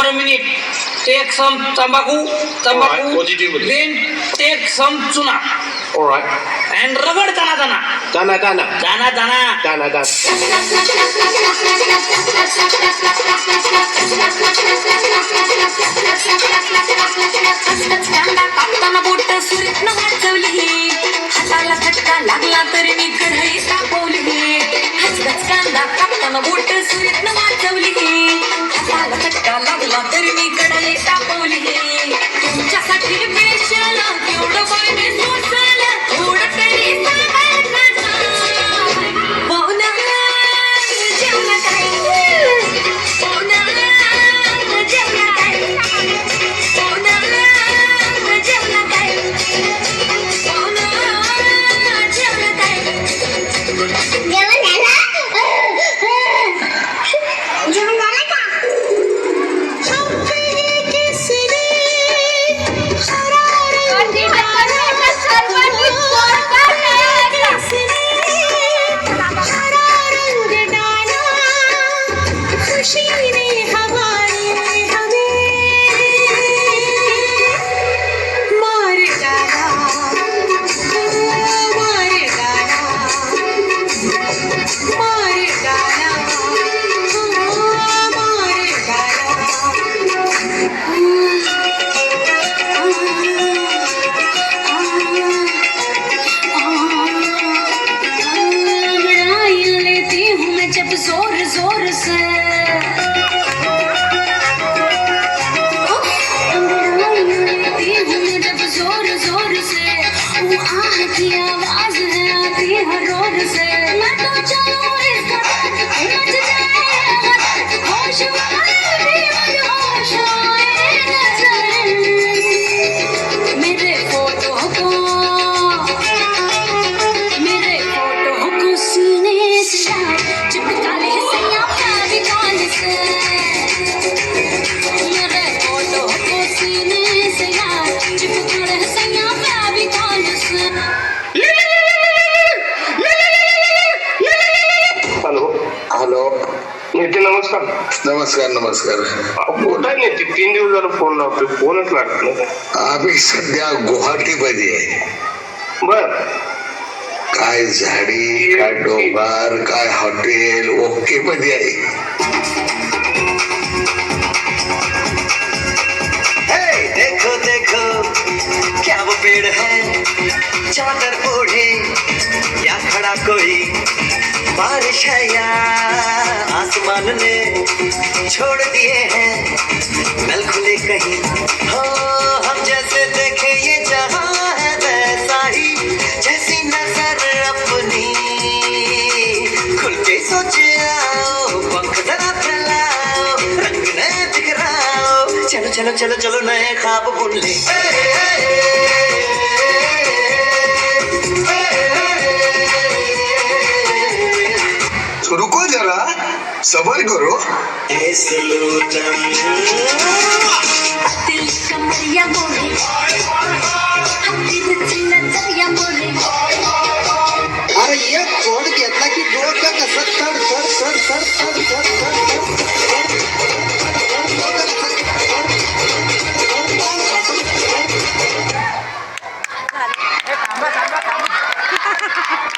1 minute. Take some tambaku, Alright, what did you do with it? then take some tuna All right. and ragad dana dana. Dana, dana. Dana dana. Dana, dana. कापताना बोट सुरीतनं वाचवली, हाताला झटका लागला तरी मी कढई तापवली. हसगच कांदा कापताना बोट सुरीतनं वाचवली, हाताला झटका लागला तरी मी कढई तापवली. तुमच्यासाठी पेशल एवढं बाय सोसल थोडं तरी पाहुणा जेवण काय, पाहुणा जेवण काय, पाहुणा जेवण काय, पाहुणा जेवण काय. जेवण झालं का? जोर जोर से लेती हूँ जब जोर जोर से, वो आह की आवाज है आती है रोर से. मैं तो चलूं इसका मच जाए होश वाले भी होश आए नजर. मेरे फोटो को सीने से चिपका ले सैया प्यारी जान से. मेरे फोटो को सीने से चिपका ले सैया प्यारी जान से. हॅलो. हॅलो. नेते नमस्कार. नमस्कार नमस्कार. कुठं आहे नेते? 3 दिवस झालं फोन लावतोय, फोनच लागत नाही. आम्ही सध्या गुवाहाटीमध्ये आहे. बर. काय झाडी, काय डोंगर, काय हॉटेल ओके मध्ये आहे. देखो देखो क्या वो पेड़ है, चादर ओढ़े या खड़ा कोई. बारिश है या आसमान ने छोड़ दिए हैं नल खुले कहीं. हो हम जैसे देखे ये जहां है वैसा ही, जैसी नजर अपनी खुल के सोचे आओ. पंख जरा फैलाओ, रंग नए बिखराओ. चलो चलो चलो चलो नए ख्वाब बुन ले. रुको जरा, सबर करो. दिल कमरिया मोरे, दिल नजरिया मोरे. अरे ये कोड घेतला की डोकं कसं चढ चढ चढ चढ चढ चढ चढ.